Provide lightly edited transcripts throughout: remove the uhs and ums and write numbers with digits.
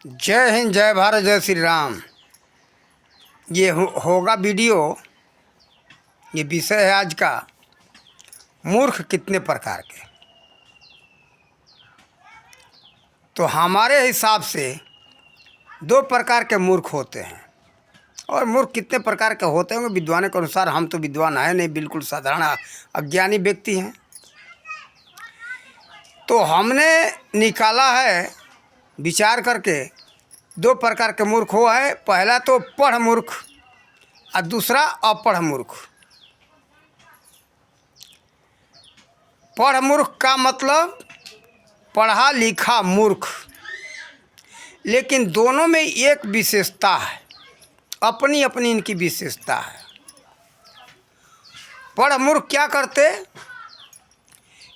जय हिंद, जय भारत, जय श्री राम। ये होगा वीडियो, ये विषय है आज का, मूर्ख कितने प्रकार के। तो हमारे हिसाब से दो प्रकार के मूर्ख होते हैं। और मूर्ख कितने प्रकार के होते हैं विद्वानों के अनुसार। हम तो विद्वान है नहीं, बिल्कुल साधारण अज्ञानी व्यक्ति हैं। तो हमने निकाला है विचार करके, दो प्रकार के मूर्ख हुआ है। पहला तो पढ़ मूर्ख और दूसरा अपढ़ मूर्ख। पढ़ मूर्ख का मतलब पढ़ा लिखा मूर्ख, लेकिन दोनों में एक विशेषता है, अपनी अपनी इनकी विशेषता है। पढ़ मूर्ख क्या करते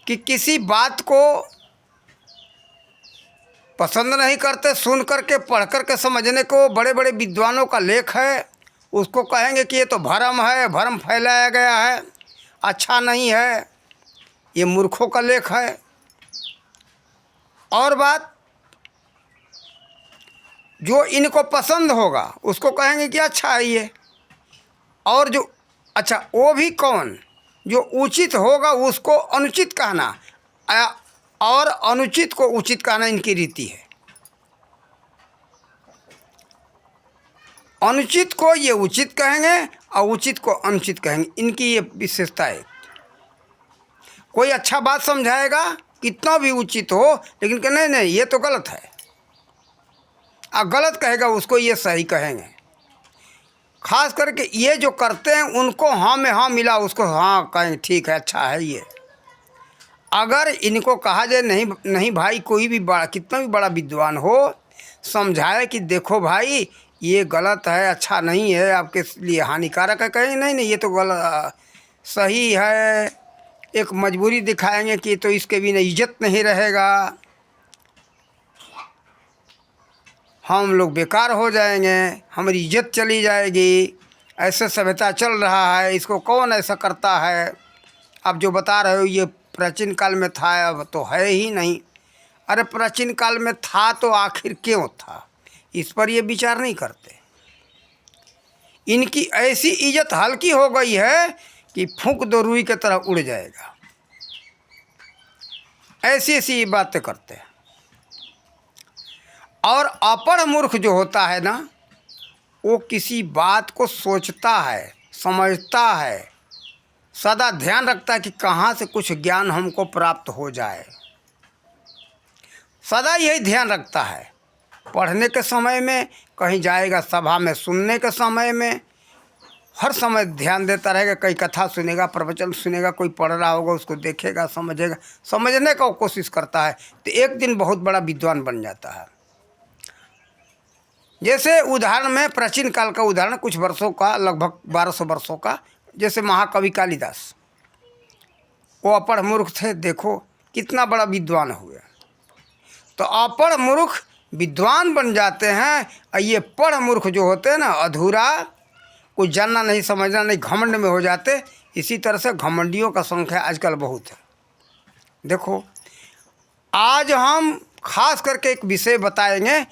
कि किसी बात को पसंद नहीं करते, सुन करके पढ़ करके समझने को। बड़े बड़े विद्वानों का लेख है, उसको कहेंगे कि ये तो भ्रम है, भ्रम फैलाया गया है, अच्छा नहीं है, ये मूर्खों का लेख है। और बात जो इनको पसंद होगा उसको कहेंगे कि अच्छा है ये। और जो अच्छा, वो भी कौन, जो उचित होगा उसको अनुचित कहना, और अनुचित को उचित कहना इनकी रीति है। अनुचित को ये उचित कहेंगे और उचित को अनुचित कहेंगे, इनकी ये विशेषता है। कोई अच्छा बात समझाएगा, कितना भी उचित हो, लेकिन कि नहीं नहीं ये तो गलत है, और गलत कहेगा उसको ये सही कहेंगे। खास करके ये जो करते हैं उनको हाँ में हाँ मिला, उसको हाँ कहेंगे ठीक है, अच्छा है ये। अगर इनको कहा जाए नहीं नहीं भाई, कोई भी बड़ा, कितना भी बड़ा विद्वान हो, समझाए कि देखो भाई ये गलत है, अच्छा नहीं है, आपके लिए हानिकारक है, कहेंगे नहीं नहीं ये तो गलत सही है। एक मजबूरी दिखाएंगे कि तो इसके बिना इज्जत नहीं रहेगा, हम लोग बेकार हो जाएंगे, हमारी इज्जत चली जाएगी, ऐसे सभ्यता चल रहा है, इसको कौन ऐसा करता है। आप जो बता रहे हो ये प्राचीन काल में था, अब तो है ही नहीं। अरे प्राचीन काल में था तो आखिर क्यों था, इस पर ये विचार नहीं करते। इनकी ऐसी इज्जत हल्की हो गई है कि फूंक दो रुई की तरह उड़ जाएगा, ऐसी ऐसी बातें करते हैं। और अपढ़ मूर्ख जो होता है ना, वो किसी बात को सोचता है, समझता है, सदा ध्यान रखता है कि कहाँ से कुछ ज्ञान हमको प्राप्त हो जाए, सदा यही ध्यान रखता है। पढ़ने के समय में, कहीं जाएगा सभा में सुनने के समय में, हर समय ध्यान देता रहेगा। कई कथा सुनेगा, प्रवचन सुनेगा, कोई पढ़ रहा होगा उसको देखेगा, समझेगा, समझने का कोशिश करता है, तो एक दिन बहुत बड़ा विद्वान बन जाता है। जैसे उदाहरण में प्राचीन काल का उदाहरण, कुछ वर्षों का, लगभग 1200 वर्षों का, जैसे महाकवि कालिदास, वो अपढ़ मूर्ख थे, देखो कितना बड़ा विद्वान हुए। तो अपढ़ मूर्ख विद्वान बन जाते हैं, और ये पढ़ मूर्ख जो होते हैं ना, अधूरा, कुछ जानना नहीं समझना नहीं, घमंड में हो जाते। इसी तरह से घमंडियों का संख्या आजकल बहुत है। देखो आज हम खास करके एक विषय बताएंगे।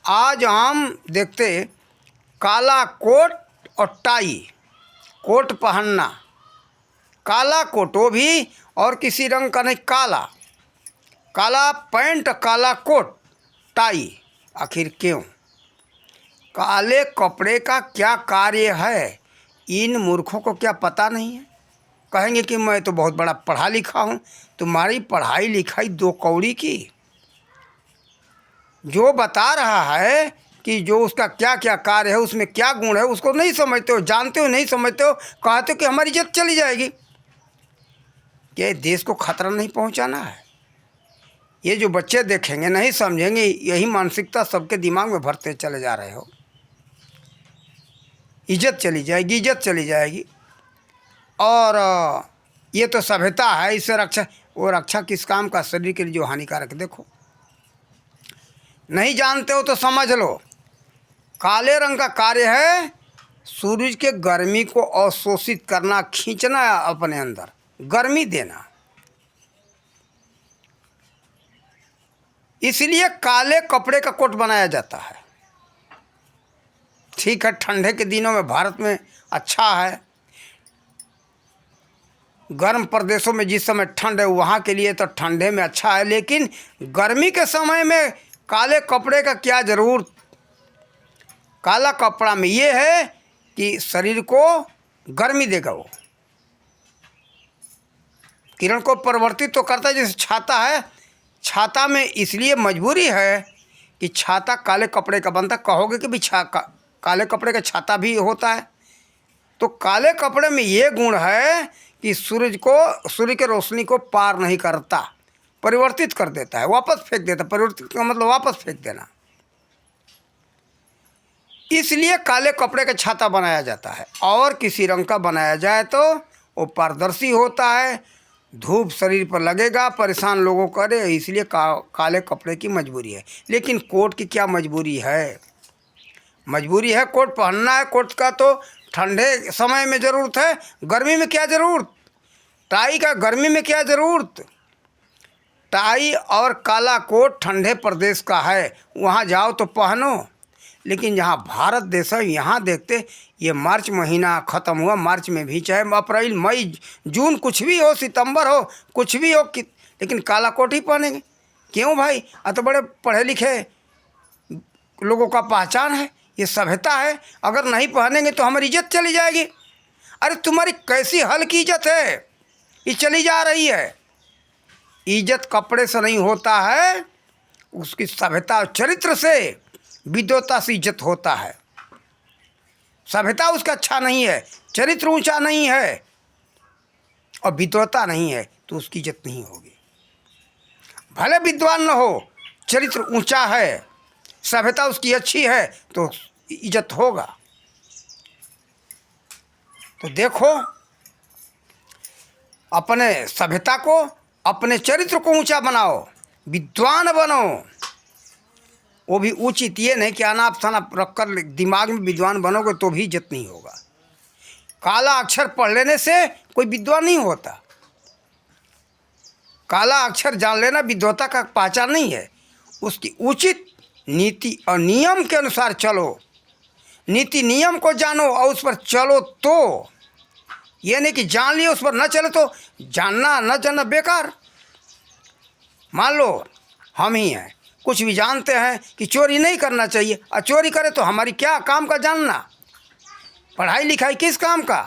आज हम देखते काला कोट और टाई, कोट पहनना, काला कोट वो भी और किसी रंग का नहीं, काला काला पैंट, काला कोट, टाई। आखिर क्यों? काले कपड़े का क्या कार्य है, इन मूर्खों को क्या पता नहीं है। कहेंगे कि मैं तो बहुत बड़ा पढ़ा लिखा हूँ। तुम्हारी पढ़ाई लिखाई दो कौड़ी की। जो बता रहा है कि जो उसका क्या क्या कार्य है, उसमें क्या गुण है, उसको नहीं समझते हो, जानते हो नहीं समझते हो, कहते हो कि हमारी इज्जत चली जाएगी। क्या देश को खतरा नहीं पहुंचाना है? ये जो बच्चे देखेंगे नहीं समझेंगे, यही मानसिकता सबके दिमाग में भरते चले जा रहे हो। इज्जत चली जाएगी, इज्जत चली जाएगी। और ये तो सभ्यता है, इससे रक्षा, वो रक्षा किस काम का, शरीर के लिए जो हानिकारक। देखो नहीं जानते हो तो समझ लो, काले रंग का कार्य है सूरज के गर्मी को अवशोषित करना, खींचना अपने अंदर, गर्मी देना। इसलिए काले कपड़े का कोट बनाया जाता है। ठीक है, ठंडे के दिनों में भारत में अच्छा है, गर्म प्रदेशों में जिस समय ठंड है वहाँ के लिए तो ठंडे में अच्छा है, लेकिन गर्मी के समय में काले कपड़े का क्या ज़रूरत। काला कपड़ा में ये है कि शरीर को गर्मी देगा, वो किरण को परिवर्तित तो करता है। जैसे छाता है, छाता में इसलिए मजबूरी है कि छाता काले कपड़े का बनता। कहोगे कि भी काले कपड़े का छाता भी होता है, तो काले कपड़े में ये गुण है कि सूर्य के रोशनी को पार नहीं करता, परिवर्तित कर देता है, वापस फेंक देता। परिवर्तित का मतलब वापस फेंक देना। इसलिए काले कपड़े का छाता बनाया जाता है। और किसी रंग का बनाया जाए तो वो पारदर्शी होता है, धूप शरीर पर लगेगा, परेशान लोगों को करे, इसलिए काले कपड़े की मजबूरी है। लेकिन कोट की क्या मजबूरी है? मजबूरी है कोट पहनना है। कोट का तो ठंडे समय में ज़रूरत है, गर्मी में क्या ज़रूरत। टाई का गर्मी में क्या ज़रूरत। टाई और काला कोट ठंडे प्रदेश का है, वहाँ जाओ तो पहनो। लेकिन जहाँ भारत देश है, यहाँ देखते ये मार्च महीना ख़त्म हुआ, मार्च में भी चाहे अप्रैल मई जून कुछ भी हो, सितंबर हो, कुछ भी हो, लेकिन काला कोट ही पहनेंगे। क्यों भाई? तो बड़े पढ़े लिखे लोगों का पहचान है, ये सभ्यता है। अगर नहीं पहनेंगे तो हमारी इज्जत चली जाएगी। अरे तुम्हारी कैसी हल की इज्जत है, ये चली जा रही है। इज्जत कपड़े से नहीं होता है, उसकी सभ्यता और चरित्र से, विद्वता से इज्जत होता है। सभ्यता उसका अच्छा नहीं है, चरित्र ऊंचा नहीं है और विद्वता नहीं है तो उसकी इज्जत नहीं होगी। भले विद्वान न हो, चरित्र ऊंचा है, सभ्यता उसकी अच्छी है तो इज्जत होगा। तो देखो, अपने सभ्यता को, अपने चरित्र को ऊंचा बनाओ, विद्वान बनो। वो भी उचित, ये नहीं कि अनाप शनाप रखकर दिमाग में विद्वान बनोगे तो भी इज्जत नहीं होगा। काला अक्षर पढ़ लेने से कोई विद्वान नहीं होता। काला अक्षर जान लेना विद्वता का पहचान नहीं है। उसकी उचित नीति और नियम के अनुसार चलो, नीति नियम को जानो और उस पर चलो। तो ये नहीं कि जान लिया उस पर न चले तो जानना न जानना बेकार। मान लो हम ही हैं, कुछ भी जानते हैं कि चोरी नहीं करना चाहिए, और चोरी करे तो हमारी क्या काम का जानना। पढ़ाई लिखाई किस काम का,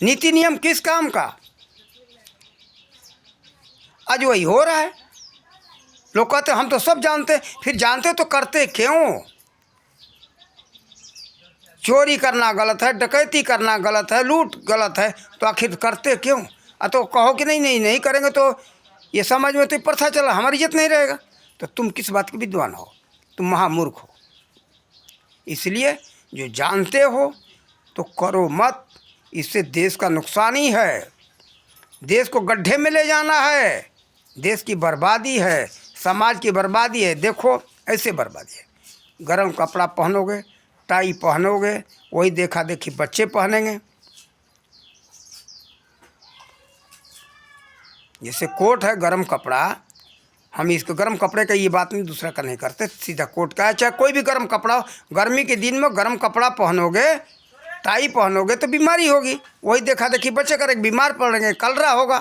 नीति नियम किस काम का। आज वही हो रहा है। लोग कहते हम तो सब जानते, फिर जानते तो करते क्यों? चोरी करना गलत है, डकैती करना गलत है, लूट गलत है, तो आखिर करते क्यों? तो कहो कि नहीं नहीं नहीं करेंगे तो ये समाज में तो प्रथा चला, हमारी इज्जत नहीं रहेगा। तो तुम किस बात के विद्वान हो? तुम महामूर्ख हो। इसलिए जो जानते हो तो करो मत, इससे देश का नुकसान ही है। देश को गड्ढे में ले जाना है, देश की बर्बादी है, समाज की बर्बादी है। देखो ऐसे बर्बादी है। गरम कपड़ा पहनोगे, टाई पहनोगे, वही देखा देखी बच्चे पहनेंगे। जैसे कोट है गरम कपड़ा, हम इसको गर्म कपड़े का ये बात नहीं दूसरा का नहीं करते, सीधा कोट का है। चाहे कोई भी गर्म कपड़ा हो, गर्मी के दिन में गर्म कपड़ा पहनोगे, टाई पहनोगे तो बीमारी होगी। वही देखा देखी बच्चे करेंगे, बीमार पड़ेंगे, कलरा होगा,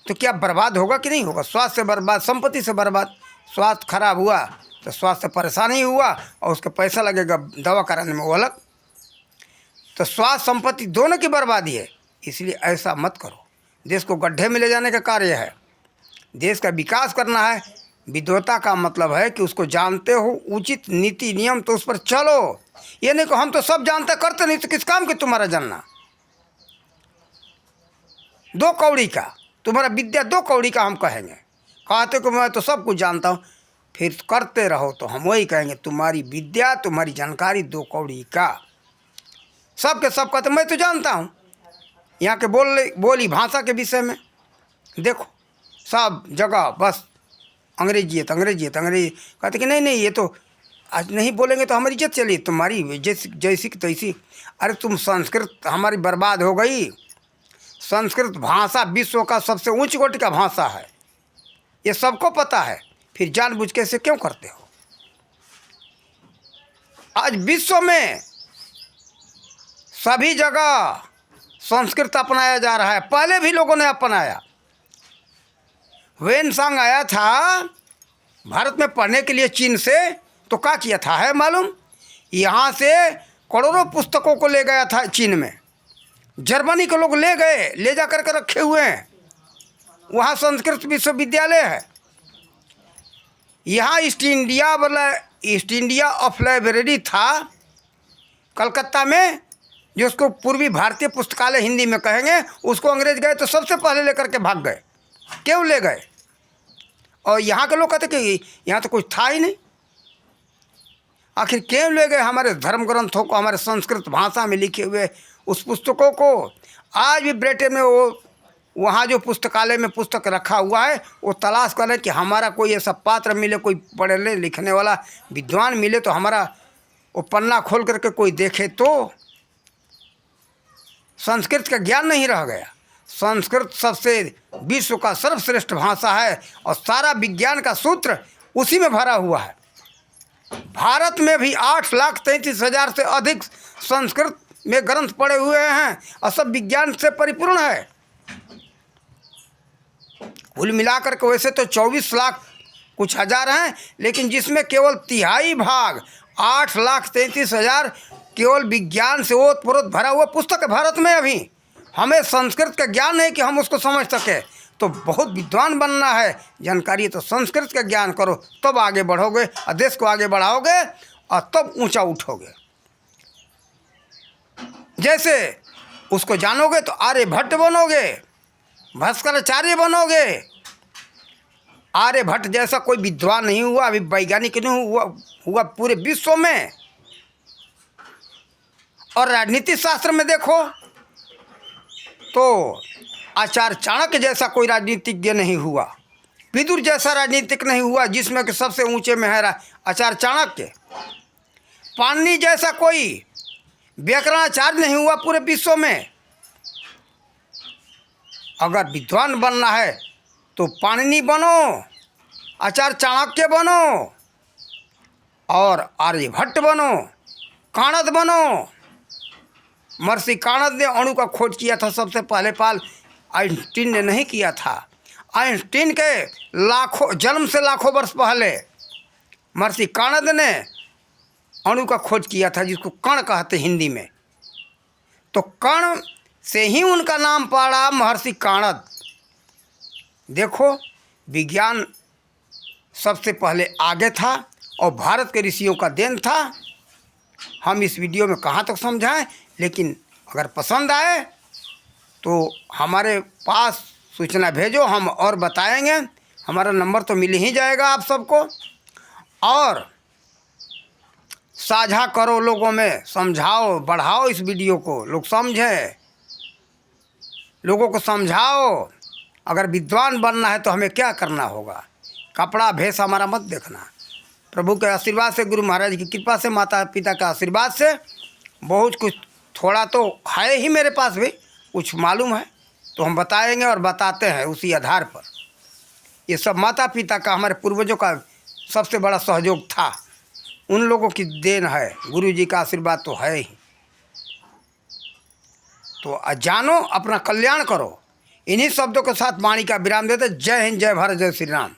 तो क्या बर्बाद होगा कि नहीं होगा? स्वास्थ्य से बर्बाद, संपत्ति से बर्बाद। स्वास्थ्य खराब हुआ तो स्वास्थ्य से परेशानी हुआ और उसका पैसा लगेगा दवा कराने में, वो अलग। तो स्वास्थ्य संपत्ति दोनों की बर्बादी है। इसलिए ऐसा मत करो। देश को गड्ढे में ले जाने का कार्य है, देश का विकास करना है। विद्वता का मतलब है कि उसको जानते हो, उचित नीति नियम तो उस पर चलो। ये नहीं कि हम तो सब जानते करते नहीं, तो किस काम के तुम्हारा जानना। दो कौड़ी का तुम्हारा विद्या, दो कौड़ी का हम कहेंगे। कहते कि मैं तो सब कुछ जानता हूँ, फिर करते रहो तो हम वही कहेंगे तुम्हारी विद्या, तुम्हारी जानकारी दो कौड़ी का। सबके सब कहते मैं तो जानता हूँ। यहाँ के बोली भाषा के विषय में देखो, सब जगह बस अंग्रेजी है तो अंग्रेजी है तो अंग्रेजी। कहते कि नहीं नहीं ये तो आज नहीं बोलेंगे तो हमारी इज्जत चली, तुम्हारी जैसी तैसी। अरे तुम संस्कृत हमारी बर्बाद हो गई। संस्कृत भाषा विश्व का सबसे ऊंच कोटि का भाषा है, ये सबको पता है। फिर जानबूझ के इसे क्यों करते हो? आज विश्व में सभी जगह संस्कृत अपनाया जा रहा है, पहले भी लोगों ने अपनाया। वेनसांग आया था भारत में पढ़ने के लिए चीन से, तो क्या किया था है मालूम? यहाँ से करोड़ों पुस्तकों को ले गया था चीन में। जर्मनी के लोग ले गए, ले जा कर के रखे हुए हैं। वहाँ संस्कृत विश्वविद्यालय है। यहाँ ईस्ट इंडिया ऑफ लाइब्रेरी था कलकत्ता में, जिसको पूर्वी भारतीय पुस्तकालय हिंदी में कहेंगे। उसको अंग्रेज गए तो सबसे पहले लेकर के भाग गए। क्यों ले गए? और यहाँ के लोग कहते कि यहाँ तो कुछ था ही नहीं। आखिर क्यों ले गए हमारे धर्म ग्रंथों को, हमारे संस्कृत भाषा में लिखे हुए उस पुस्तकों को? आज भी ब्रिटेन में वो वहाँ जो पुस्तकालय में पुस्तक रखा हुआ है, वो तलाश करें कि हमारा कोई ऐसा पात्र मिले, कोई पढ़ने लिखने वाला विद्वान मिले, तो हमारा वो पन्ना खोल करके कोई देखे तो। संस्कृत का ज्ञान नहीं रह गया। संस्कृत सबसे विश्व का सर्वश्रेष्ठ भाषा है और सारा विज्ञान का सूत्र उसी में भरा हुआ है। भारत में भी 8,33,000 से अधिक संस्कृत में ग्रंथ पड़े हुए हैं और सब विज्ञान से परिपूर्ण है। कुल मिलाकर के वैसे तो 24 लाख कुछ हजार हैं, लेकिन जिसमें केवल तिहाई भाग 8,33,000 केवल विज्ञान से ओतप्रोत भरा हुआ पुस्तक है भारत में। अभी हमें संस्कृत का ज्ञान नहीं कि हम उसको समझ सके, तो बहुत विद्वान बनना है, जानकारी है तो संस्कृत का ज्ञान करो, तब आगे बढ़ोगे और देश को आगे बढ़ाओगे और तब ऊंचा उठोगे। जैसे उसको जानोगे तो आर्यभट्ट बनोगे, भास्कराचार्य बनोगे। आर्यभट्ट जैसा कोई विद्वान नहीं हुआ, अभी वैज्ञानिक नहीं हुआ पूरे विश्व में। और राजनीति शास्त्र में देखो तो आचार्य चाणक्य जैसा कोई राजनीतिज्ञ नहीं हुआ, विदुर जैसा राजनीतिक नहीं हुआ, जिसमें कि सबसे ऊंचे में है आचार्य चाणक्य। पाणिनि जैसा कोई व्याकरणाचार्य नहीं हुआ पूरे विश्व में। अगर विद्वान बनना है तो पाणिनि बनो, आचार्य चाणक्य बनो और आर्यभट्ट बनो, काणद बनो। महर्षि काणद ने अणु का खोज किया था सबसे पहले पाल, आइंस्टीन ने नहीं किया था। आइंस्टीन के जन्म से लाखों वर्ष पहले महर्षि काणद ने अणु का खोज किया था, जिसको कण कहते हिंदी में। तो कण से ही उनका नाम पड़ा महर्षि काणद। देखो विज्ञान सबसे पहले आगे था और भारत के ऋषियों का देन था। हम इस वीडियो में कहाँ तक समझाएं, लेकिन अगर पसंद आए तो हमारे पास सूचना भेजो, हम और बताएंगे। हमारा नंबर तो मिल ही जाएगा आप सबको। और साझा करो लोगों में, समझाओ, बढ़ाओ इस वीडियो को, लोग समझें, लोगों को समझाओ। अगर विद्वान बनना है तो हमें क्या करना होगा? कपड़ा भेष हमारा मत देखना। प्रभु के आशीर्वाद से, गुरु महाराज की कृपा से, माता पिता के आशीर्वाद से बहुत कुछ थोड़ा तो है ही मेरे पास भी कुछ मालूम है, तो हम बताएंगे और बताते हैं उसी आधार पर। ये सब माता पिता का, हमारे पूर्वजों का सबसे बड़ा सहयोग था, उन लोगों की देन है। गुरु जी का आशीर्वाद तो है ही। तो जानो, अपना कल्याण करो। इन्हीं शब्दों के साथ वाणी का विराम देते। जय हिंद, जय भारत, जय श्री राम।